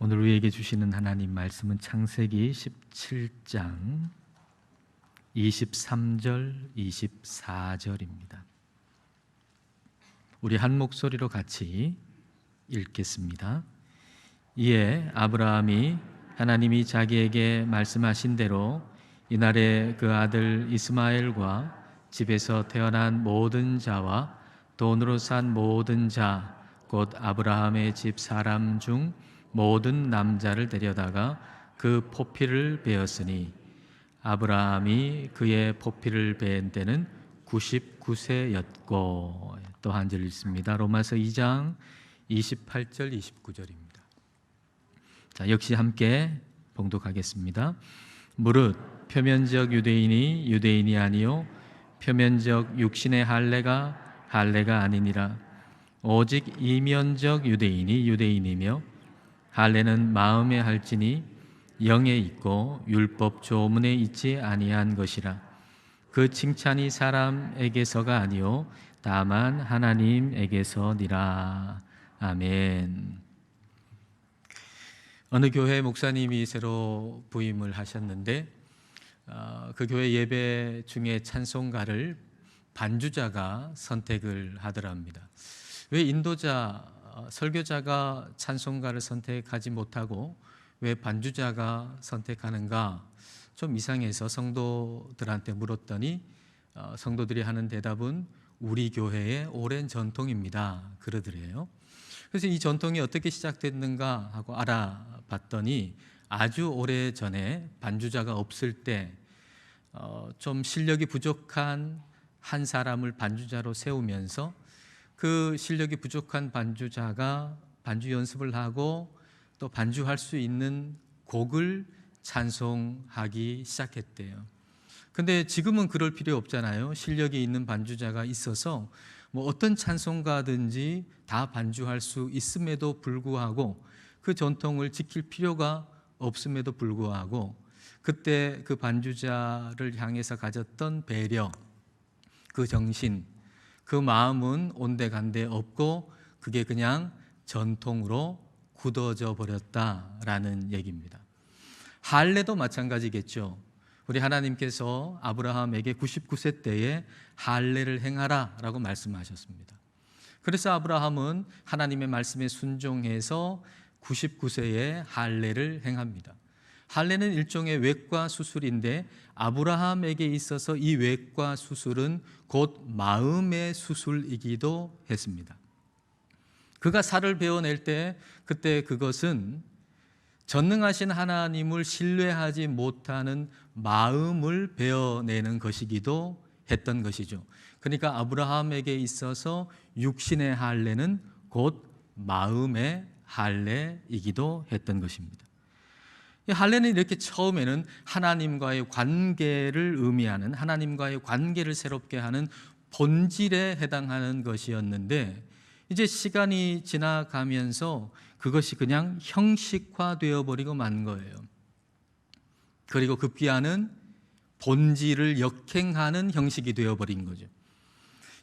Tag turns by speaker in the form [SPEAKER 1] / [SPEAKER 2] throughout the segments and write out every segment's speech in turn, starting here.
[SPEAKER 1] 오늘 우리에게 주시는 하나님 말씀은 창세기 17장 23절, 24절입니다. 우리 한 목소리로 같이 읽겠습니다. 이에 아브라함이 하나님이 자기에게 말씀하신 대로 이날에 그 아들 이스마엘과 집에서 태어난 모든 자와 돈으로 산 모든 자, 곧 아브라함의 집 사람 중 모든 남자를 데려다가 그 포피를 베었으니 아브라함이 그의 포피를 베은 때는 99세였고. 또 한 절 읽습니다. 로마서 2장 28절 29절입니다. 자, 역시 함께 봉독하겠습니다. 무릇 표면적 유대인이 유대인이 아니요 표면적 육신의 할례가 할례가 아니니라. 오직 이면적 유대인이 유대인이며 할례는 마음에 할지니 영에 있고 율법 조문에 있지 아니한 것이라. 그 칭찬이 사람에게서가 아니요 다만 하나님에게서니라. 아멘. 어느 교회 목사님이 새로 부임을 하셨는데 그 교회 예배 중에 찬송가를 반주자가 선택을 하더랍니다. 왜 인도자, 설교자가 찬송가를 선택하지 못하고 왜 반주자가 선택하는가 좀 이상해서 성도들한테 물었더니 성도들이 하는 대답은 우리 교회의 오랜 전통입니다 그러더래요. 그래서 이 전통이 어떻게 시작됐는가 하고 알아봤더니 아주 오래전에 반주자가 없을 때 좀 실력이 부족한 한 사람을 반주자로 세우면서 그 실력이 부족한 반주자가 반주 연습을 하고 또 반주할 수 있는 곡을 찬송하기 시작했대요. 근데 지금은 그럴 필요 없잖아요. 실력이 있는 반주자가 있어서 뭐 어떤 찬송가든지 다 반주할 수 있음에도 불구하고 그 전통을 지킬 필요가 없음에도 불구하고 그때 그 반주자를 향해서 가졌던 배려, 그 정신, 그 마음은 온데간데 없고 그게 그냥 전통으로 굳어져 버렸다라는 얘기입니다. 할례도 마찬가지겠죠. 우리 하나님께서 아브라함에게 99세 때에 할례를 행하라 라고 말씀하셨습니다. 그래서 아브라함은 하나님의 말씀에 순종해서 99세에 할례를 행합니다. 할례는 일종의 외과 수술인데 아브라함에게 있어서 이 외과 수술은 곧 마음의 수술이기도 했습니다. 그가 살을 베어낼 때 그때 그것은 전능하신 하나님을 신뢰하지 못하는 마음을 베어내는 것이기도 했던 것이죠. 그러니까 아브라함에게 있어서 육신의 할례는 곧 마음의 할례이기도 했던 것입니다. 이 할례는 이렇게 처음에는 하나님과의 관계를 의미하는, 하나님과의 관계를 새롭게 하는 본질에 해당하는 것이었는데 이제 시간이 지나가면서 그것이 그냥 형식화되어 버리고 만 거예요. 그리고 급기야는 본질을 역행하는 형식이 되어버린 거죠.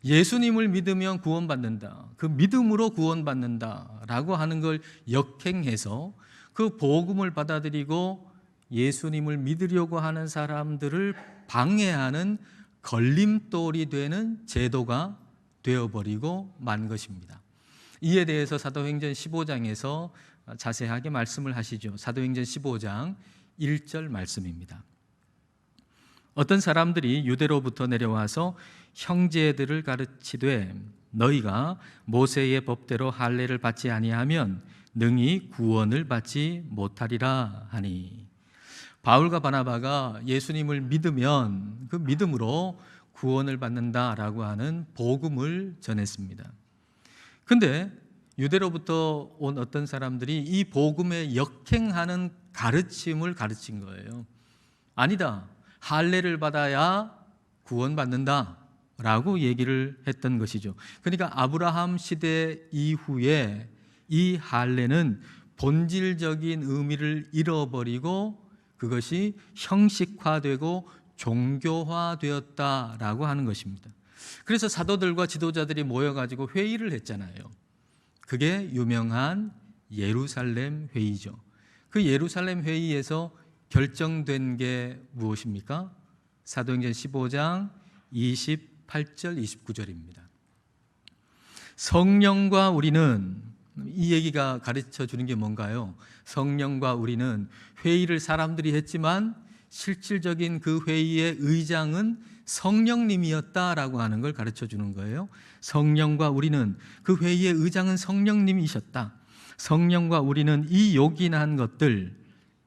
[SPEAKER 1] 예수님을 믿으면 구원받는다, 그 믿음으로 구원받는다라고 하는 걸 역행해서 그 복음을 받아들이고 예수님을 믿으려고 하는 사람들을 방해하는 걸림돌이 되는 제도가 되어버리고 만 것입니다. 이에 대해서 사도행전 15장에서 자세하게 말씀을 하시죠. 사도행전 15장 1절 말씀입니다. 어떤 사람들이 유대로부터 내려와서 형제들을 가르치되 너희가 모세의 법대로 할례를 받지 아니하면 능히 구원을 받지 못하리라 하니. 바울과 바나바가 예수님을 믿으면 그 믿음으로 구원을 받는다라고 하는 복음을 전했습니다. 근데 유대로부터 온 어떤 사람들이 이 복음에 역행하는 가르침을 가르친 거예요. 아니다, 할례를 받아야 구원받는다 라고 얘기를 했던 것이죠. 그러니까 아브라함 시대 이후에 이 할례는 본질적인 의미를 잃어버리고 그것이 형식화되고 종교화되었다라고 하는 것입니다. 그래서 사도들과 지도자들이 모여가지고 회의를 했잖아요. 그게 유명한 예루살렘 회의죠. 그 예루살렘 회의에서 결정된 게 무엇입니까? 사도행전 15장 28절 29절입니다. 성령과 우리는, 이 얘기가 가르쳐 주는 게 뭔가요? 성령과 우리는 회의를 사람들이 했지만 실질적인 그 회의의 의장은 성령님이었다라고 하는 걸 가르쳐 주는 거예요. 성령과 우리는, 그 회의의 의장은 성령님이셨다. 성령과 우리는 이 요긴한 것들,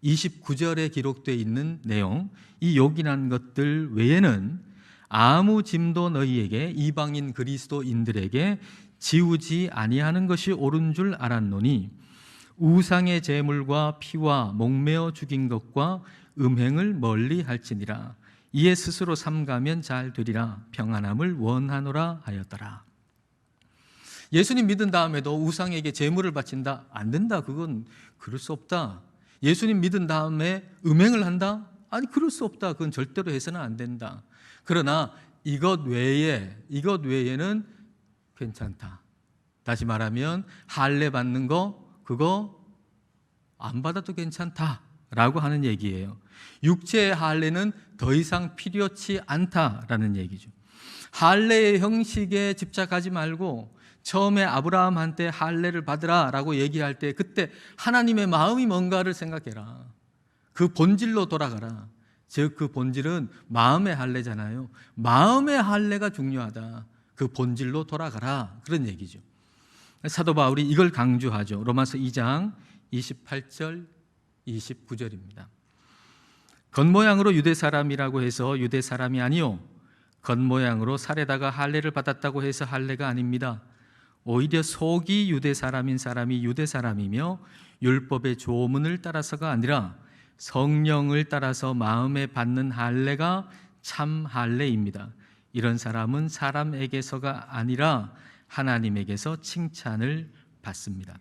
[SPEAKER 1] 29절에 기록되어 있는 내용, 이 요긴한 것들 외에는 아무 짐도 너희에게, 이방인 그리스도인들에게 지우지 아니하는 것이 옳은 줄 알았노니 우상의 제물과 피와 목매어 죽인 것과 음행을 멀리 할지니라. 이에 스스로 삼가면 잘 되리라. 평안함을 원하노라 하였더라. 예수님 믿은 다음에도 우상에게 제물을 바친다? 안 된다. 그건 그럴 수 없다. 예수님 믿은 다음에 음행을 한다? 아니, 그럴 수 없다. 그건 절대로 해서는 안 된다. 그러나 이것 외에는 괜찮다. 다시 말하면 할례 받는 거, 그거 안 받아도 괜찮다라고 하는 얘기예요. 육체의 할례는 더 이상 필요치 않다라는 얘기죠. 할례의 형식에 집착하지 말고 처음에 아브라함한테 할례를 받으라라고 얘기할 때 그때 하나님의 마음이 뭔가를 생각해라. 그 본질로 돌아가라. 즉 그 본질은 마음의 할례잖아요. 마음의 할례가 중요하다. 그 본질로 돌아가라. 그런 얘기죠. 사도 바울이 이걸 강조하죠. 로마서 2장 28절 29절입니다. 겉모양으로 유대 사람이라고 해서 유대 사람이 아니요, 겉모양으로 살에다가 할례를 받았다고 해서 할례가 아닙니다. 오히려 속이 유대 사람인 사람이 유대 사람이며 율법의 조문을 따라서가 아니라 성령을 따라서 마음에 받는 할례가 참 할례입니다. 이런 사람은 사람에게서가 아니라 하나님에게서 칭찬을 받습니다.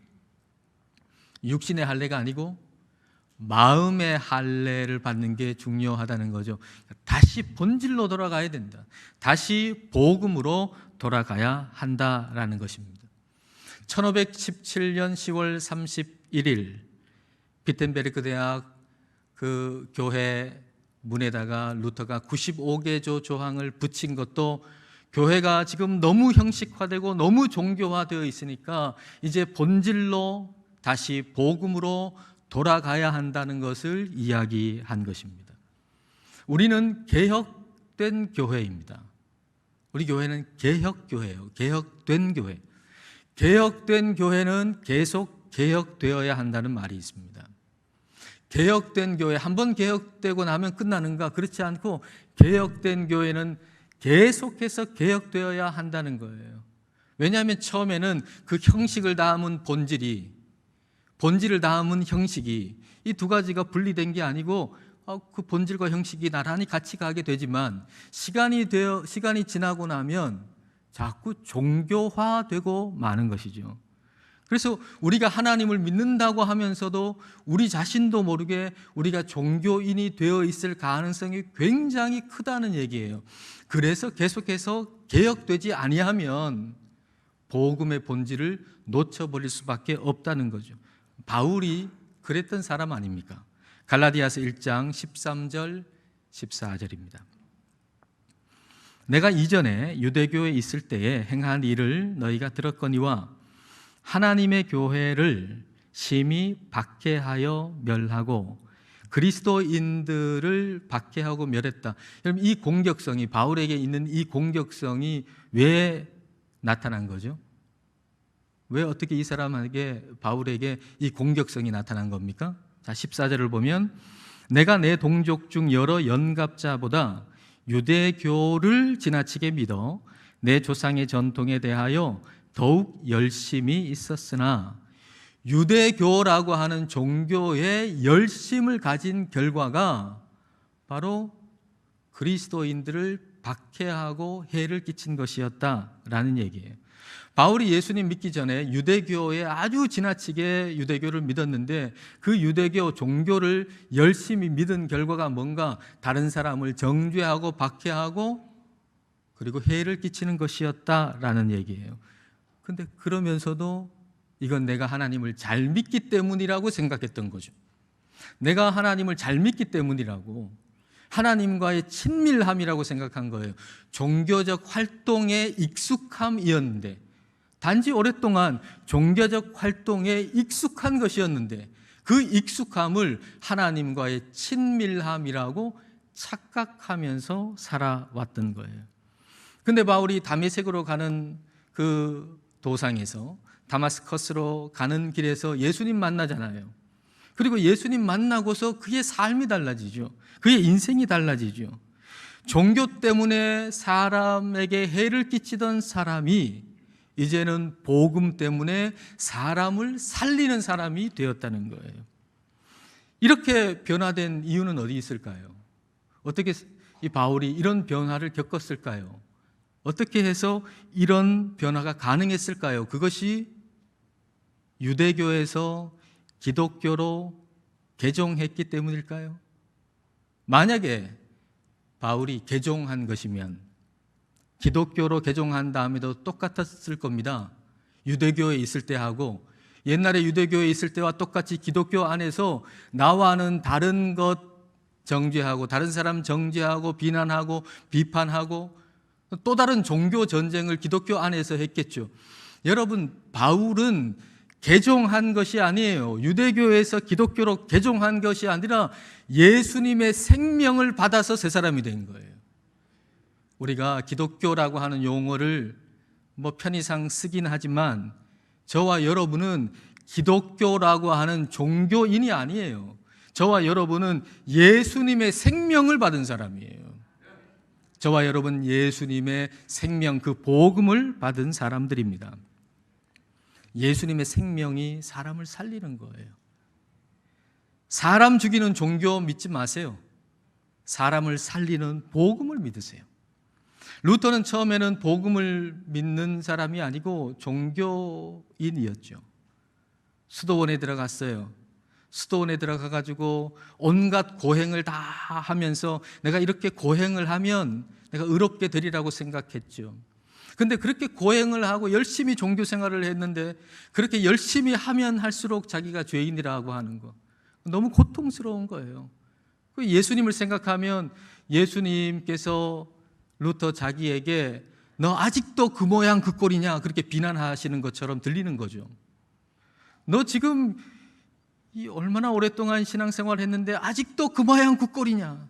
[SPEAKER 1] 육신의 할례가 아니고 마음의 할례를 받는 게 중요하다는 거죠. 다시 본질로 돌아가야 된다. 다시 복음으로 돌아가야 한다라는 것입니다. 1517년 10월 31일 비텐베르크 대학 그 교회 문에다가 루터가 95개조 조항을 붙인 것도 교회가 지금 너무 형식화되고 너무 종교화되어 있으니까 이제 본질로 다시 복음으로 돌아가야 한다는 것을 이야기한 것입니다. 우리는 개혁된 교회입니다. 우리 교회는 개혁교회예요. 개혁된 교회. 개혁된 교회는 계속 개혁되어야 한다는 말이 있습니다. 개혁된 교회, 한번 개혁되고 나면 끝나는가? 그렇지 않고 개혁된 교회는 계속해서 개혁되어야 한다는 거예요. 왜냐하면 처음에는 그 형식을 담은 본질을 담은 형식이 이 두 가지가 분리된 게 아니고 그 본질과 형식이 나란히 같이 가게 되지만 시간이 지나고 나면 자꾸 종교화되고 마는 것이죠. 그래서 우리가 하나님을 믿는다고 하면서도 우리 자신도 모르게 우리가 종교인이 되어 있을 가능성이 굉장히 크다는 얘기예요. 그래서 계속해서 개혁되지 아니하면 복음의 본질을 놓쳐버릴 수밖에 없다는 거죠. 바울이 그랬던 사람 아닙니까? 갈라디아서 1장 13절 14절입니다. 내가 이전에 유대교에 있을 때에 행한 일을 너희가 들었거니와 하나님의 교회를 심히 박해하여 멸하고 그리스도인들을 박해하고 멸했다. 여러분, 이 공격성이, 바울에게 있는 이 공격성이 왜 나타난 거죠? 왜 어떻게 이 사람에게, 바울에게 이 공격성이 나타난 겁니까? 자, 14절을 보면 내가 내 동족 중 여러 연갑자보다 유대교를 지나치게 믿어 내 조상의 전통에 대하여 더욱 열심히 있었으나 유대교라고 하는 종교에 열심을 가진 결과가 바로 그리스도인들을 박해하고 해를 끼친 것이었다라는 얘기예요. 바울이 예수님 믿기 전에 유대교에 아주 지나치게 유대교를 믿었는데 그 유대교 종교를 열심히 믿은 결과가 뭔가 다른 사람을 정죄하고 박해하고 그리고 해를 끼치는 것이었다라는 얘기예요. 근데 그러면서도 이건 내가 하나님을 잘 믿기 때문이라고 생각했던 거죠. 내가 하나님을 잘 믿기 때문이라고, 하나님과의 친밀함이라고 생각한 거예요. 종교적 활동에 익숙함이었는데, 단지 오랫동안 종교적 활동에 익숙한 것이었는데 그 익숙함을 하나님과의 친밀함이라고 착각하면서 살아왔던 거예요. 근데 바울이 다메섹으로 가는 그 도상에서, 다마스커스로 가는 길에서 예수님 만나잖아요. 그리고 예수님 만나고서 그의 삶이 달라지죠. 그의 인생이 달라지죠. 종교 때문에 사람에게 해를 끼치던 사람이 이제는 복음 때문에 사람을 살리는 사람이 되었다는 거예요. 이렇게 변화된 이유는 어디 있을까요? 어떻게 이 바울이 이런 변화를 겪었을까요? 어떻게 해서 이런 변화가 가능했을까요? 그것이 유대교에서 기독교로 개종했기 때문일까요? 만약에 바울이 개종한 것이면 기독교로 개종한 다음에도 똑같았을 겁니다. 유대교에 있을 때하고, 옛날에 유대교에 있을 때와 똑같이 기독교 안에서 나와는 다른 것 정죄하고, 다른 사람 정죄하고, 비난하고, 비판하고, 또 다른 종교 전쟁을 기독교 안에서 했겠죠. 여러분, 바울은 개종한 것이 아니에요. 유대교에서 기독교로 개종한 것이 아니라 예수님의 생명을 받아서 새 사람이 된 거예요. 우리가 기독교라고 하는 용어를 편의상 쓰긴 하지만 저와 여러분은 기독교라고 하는 종교인이 아니에요. 저와 여러분은 예수님의 생명을 받은 사람이에요. 저와 여러분 예수님의 생명, 그 복음을 받은 사람들입니다. 예수님의 생명이 사람을 살리는 거예요. 사람 죽이는 종교 믿지 마세요. 사람을 살리는 복음을 믿으세요. 루터는 처음에는 복음을 믿는 사람이 아니고 종교인이었죠. 수도원에 들어갔어요. 수도원에 들어가가지고 온갖 고행을 다 하면서 내가 이렇게 고행을 하면 내가 의롭게 되리라고 생각했죠. 근데 그렇게 고행을 하고 열심히 종교 생활을 했는데 그렇게 열심히 하면 할수록 자기가 죄인이라고 하는 거, 너무 고통스러운 거예요. 예수님을 생각하면 예수님께서 루터 자기에게 너 아직도 그 모양 그 꼴이냐 그렇게 비난하시는 것처럼 들리는 거죠. 너 지금 얼마나 오랫동안 신앙생활을 했는데 아직도 그 모양 그 꼴이냐.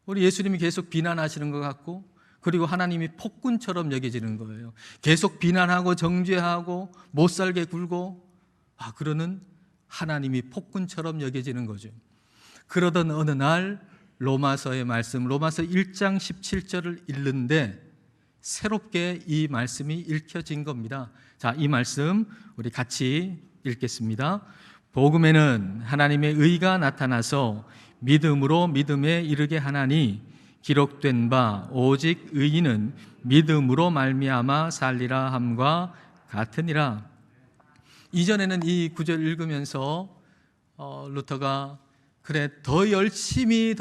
[SPEAKER 1] 우리 예수님이 계속 비난하시는 것 같고, 그리고 하나님이 폭군처럼 여겨지는 거예요. 계속 비난하고 정죄하고 못살게 굴고 그러는 하나님이 폭군처럼 여겨지는 거죠. 그러던 어느 날 로마서의 말씀, 로마서 1장 17절을 읽는데 새롭게 이 말씀이 읽혀진 겁니다. 자, 이 말씀 우리 같이 읽겠습니다. 복음에는 하나님의 의가 나타나서 믿음으로 믿음에 이르게 하나니 기록된 바 오직 의인은 믿음으로 말미암아 살리라 함과 같으니라. 이전에는 이 구절 읽으면서 루터가 그래 더 열심히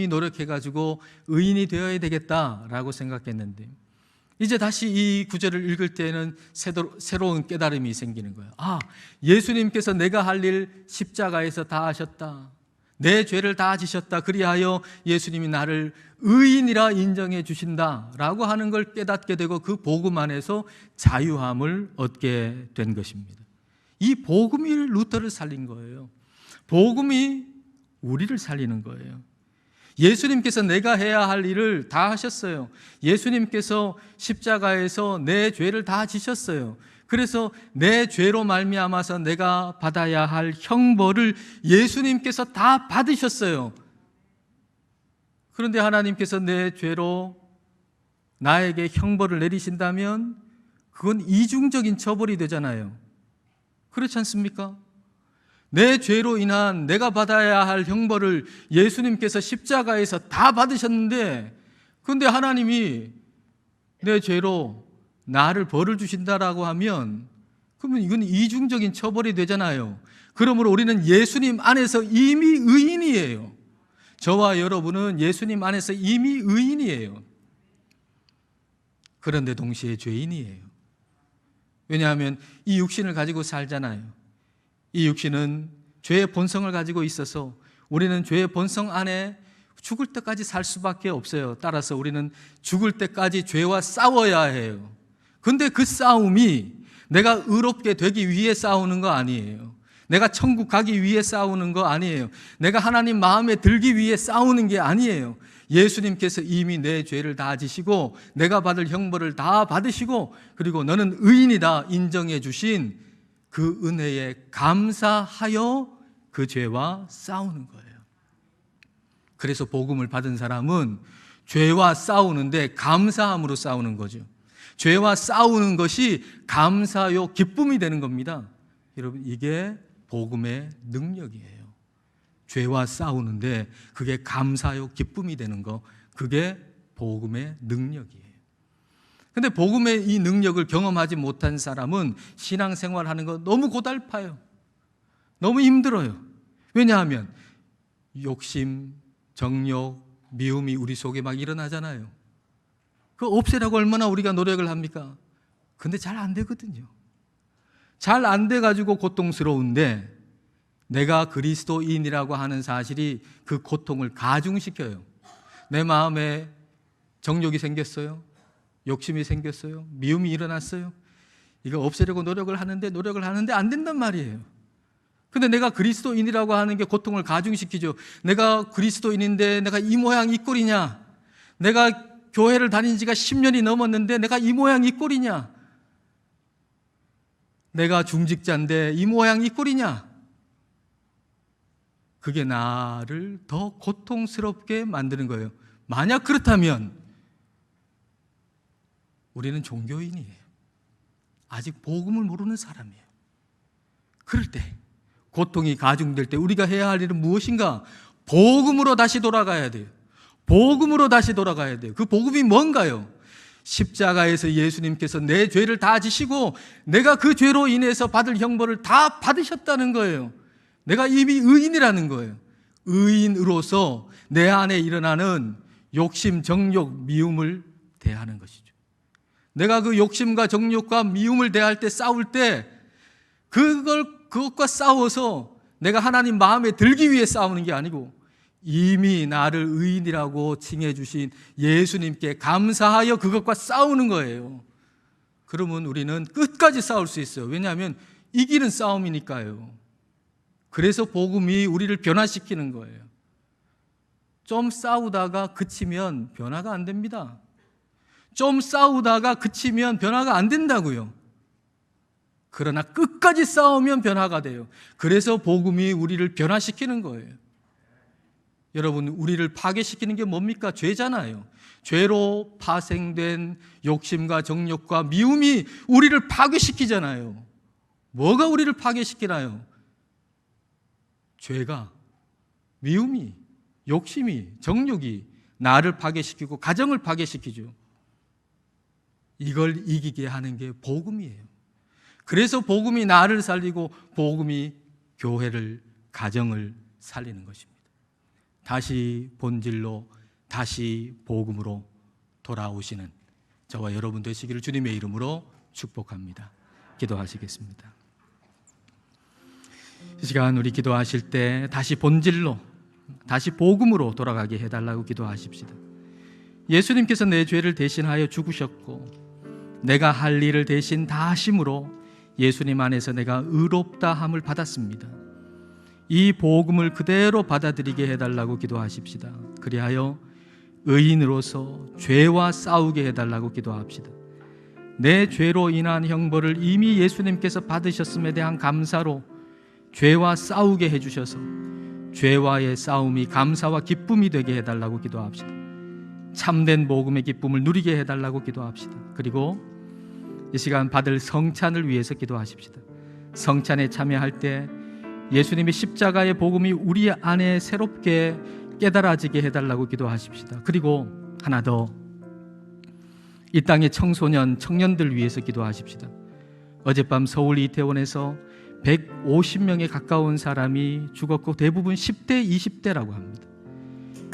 [SPEAKER 1] 노력해가지고 의인이 되어야 되겠다라고 생각했는데, 이제 다시 이 구절을 읽을 때는 새로운 깨달음이 생기는 거예요. 예수님께서 내가 할 일 십자가에서 다 하셨다. 내 죄를 다 지셨다. 그리하여 예수님이 나를 의인이라 인정해 주신다라고 하는 걸 깨닫게 되고 그 복음 안에서 자유함을 얻게 된 것입니다. 이 복음이 루터를 살린 거예요. 복음이 우리를 살리는 거예요. 예수님께서 내가 해야 할 일을 다 하셨어요. 예수님께서 십자가에서 내 죄를 다 지셨어요. 그래서 내 죄로 말미암아서 내가 받아야 할 형벌을 예수님께서 다 받으셨어요. 그런데 하나님께서 내 죄로 나에게 형벌을 내리신다면 그건 이중적인 처벌이 되잖아요. 그렇지 않습니까? 내 죄로 인한 내가 받아야 할 형벌을 예수님께서 십자가에서 다 받으셨는데, 그런데 하나님이 내 죄로 나를 벌을 주신다라고 하면 그러면 이건 이중적인 처벌이 되잖아요. 그러므로 우리는 예수님 안에서 이미 의인이에요. 저와 여러분은 예수님 안에서 이미 의인이에요. 그런데 동시에 죄인이에요. 왜냐하면 이 육신을 가지고 살잖아요. 이 육신은 죄의 본성을 가지고 있어서 우리는 죄의 본성 안에 죽을 때까지 살 수밖에 없어요. 따라서 우리는 죽을 때까지 죄와 싸워야 해요. 근데 그 싸움이 내가 의롭게 되기 위해 싸우는 거 아니에요. 내가 천국 가기 위해 싸우는 거 아니에요. 내가 하나님 마음에 들기 위해 싸우는 게 아니에요. 예수님께서 이미 내 죄를 다 지시고 내가 받을 형벌을 다 받으시고 그리고 너는 의인이다 인정해 주신 그 은혜에 감사하여 그 죄와 싸우는 거예요. 그래서 복음을 받은 사람은 죄와 싸우는데 감사함으로 싸우는 거죠. 죄와 싸우는 것이 감사요 기쁨이 되는 겁니다. 여러분, 이게 복음의 능력이에요. 죄와 싸우는데 그게 감사요 기쁨이 되는 거, 그게 복음의 능력이에요. 근데 복음의 이 능력을 경험하지 못한 사람은 신앙생활하는 거 너무 고달파요. 너무 힘들어요. 왜냐하면 욕심, 정욕, 미움이 우리 속에 막 일어나잖아요. 그 없애라고 얼마나 우리가 노력을 합니까? 근데 잘 안 되거든요. 잘 안 돼가지고 고통스러운데 내가 그리스도인이라고 하는 사실이 그 고통을 가중시켜요. 내 마음에 정욕이 생겼어요. 욕심이 생겼어요. 미움이 일어났어요. 이거 없애려고 노력을 하는데 안 된단 말이에요. 근데 내가 그리스도인이라고 하는 게 고통을 가중시키죠. 내가 그리스도인인데 내가 이 모양 이 꼴이냐? 내가 교회를 다닌 지가 10년이 넘었는데 내가 이 모양 이 꼴이냐? 내가 중직자인데 이 모양 이 꼴이냐? 그게 나를 더 고통스럽게 만드는 거예요. 만약 그렇다면 우리는 종교인이에요. 아직 복음을 모르는 사람이에요. 그럴 때, 고통이 가중될 때 우리가 해야 할 일은 무엇인가? 복음으로 다시 돌아가야 돼요. 복음으로 다시 돌아가야 돼요. 그 복음이 뭔가요? 십자가에서 예수님께서 내 죄를 다 지시고 내가 그 죄로 인해서 받을 형벌을 다 받으셨다는 거예요. 내가 이미 의인이라는 거예요. 의인으로서 내 안에 일어나는 욕심, 정욕, 미움을 대하는 것이죠. 내가 그 욕심과 정욕과 미움을 대할 때, 싸울 때 그것과 싸워서 내가 하나님 마음에 들기 위해 싸우는 게 아니고 이미 나를 의인이라고 칭해 주신 예수님께 감사하여 그것과 싸우는 거예요. 그러면 우리는 끝까지 싸울 수 있어요. 왜냐하면 이기는 싸움이니까요. 그래서 복음이 우리를 변화시키는 거예요. 좀 싸우다가 그치면 변화가 안 됩니다. 좀 싸우다가 그치면 변화가 안 된다고요. 그러나 끝까지 싸우면 변화가 돼요. 그래서 복음이 우리를 변화시키는 거예요. 여러분, 우리를 파괴시키는 게 뭡니까? 죄잖아요. 죄로 파생된 욕심과 정욕과 미움이 우리를 파괴시키잖아요. 뭐가 우리를 파괴시키나요? 죄가, 미움이, 욕심이, 정욕이 나를 파괴시키고 가정을 파괴시키죠. 이걸 이기게 하는 게 복음이에요. 그래서 복음이 나를 살리고 복음이 교회를, 가정을 살리는 것입니다. 다시 본질로, 다시 복음으로 돌아오시는 저와 여러분 되시기를 주님의 이름으로 축복합니다. 기도하시겠습니다. 이 시간 우리 기도하실 때 다시 본질로, 다시 복음으로 돌아가게 해달라고 기도하십시다. 예수님께서 내 죄를 대신하여 죽으셨고 내가 할 일을 대신 다 하심으로 예수님 안에서 내가 의롭다 함을 받았습니다. 이 복음을 그대로 받아들이게 해달라고 기도하십시다. 그리하여 의인으로서 죄와 싸우게 해달라고 기도합시다. 내 죄로 인한 형벌을 이미 예수님께서 받으셨음에 대한 감사로 죄와 싸우게 해주셔서 죄와의 싸움이 감사와 기쁨이 되게 해달라고 기도합시다. 참된 복음의 기쁨을 누리게 해달라고 기도합시다. 그리고 이 시간 받을 성찬을 위해서 기도하십시다. 성찬에 참여할 때 예수님의 십자가의 복음이 우리 안에 새롭게 깨달아지게 해달라고 기도하십시다. 그리고 하나 더, 이 땅의 청소년, 청년들 위해서 기도하십시다. 어젯밤 서울 이태원에서 150명에 가까운 사람이 죽었고 대부분 10대, 20대라고 합니다.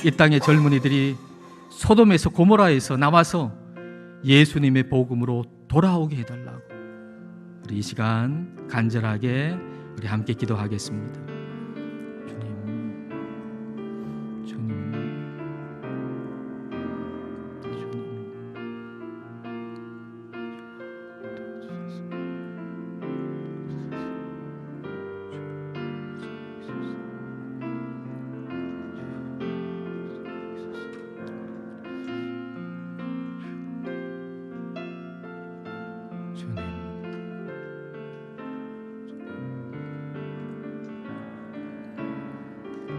[SPEAKER 1] 이 땅의 젊은이들이 소돔에서 고모라에서 나와서 예수님의 복음으로 돌아오게 해달라고 우리 이 시간 간절하게 우리 함께 기도하겠습니다.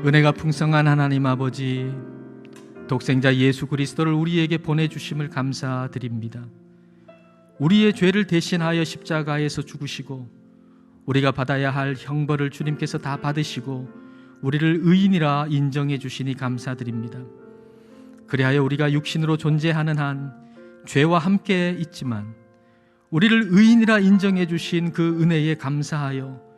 [SPEAKER 1] 은혜가 풍성한 하나님 아버지, 독생자 예수 그리스도를 우리에게 보내주심을 감사드립니다. 우리의 죄를 대신하여 십자가에서 죽으시고 우리가 받아야 할 형벌을 주님께서 다 받으시고 우리를 의인이라 인정해 주시니 감사드립니다. 그리하여 우리가 육신으로 존재하는 한 죄와 함께 있지만 우리를 의인이라 인정해 주신 그 은혜에 감사하여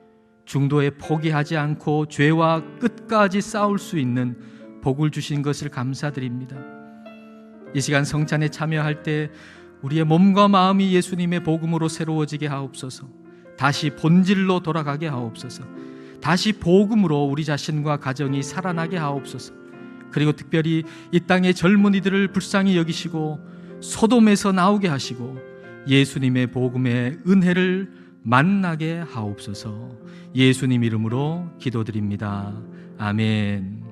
[SPEAKER 1] 중도에 포기하지 않고 죄와 끝까지 싸울 수 있는 복을 주신 것을 감사드립니다. 이 시간 성찬에 참여할 때 우리의 몸과 마음이 예수님의 복음으로 새로워지게 하옵소서. 다시 본질로 돌아가게 하옵소서. 다시 복음으로 우리 자신과 가정이 살아나게 하옵소서. 그리고 특별히 이 땅의 젊은이들을 불쌍히 여기시고 소돔에서 나오게 하시고 예수님의 복음의 은혜를 만나게 하옵소서. 예수님 이름으로 기도드립니다. 아멘.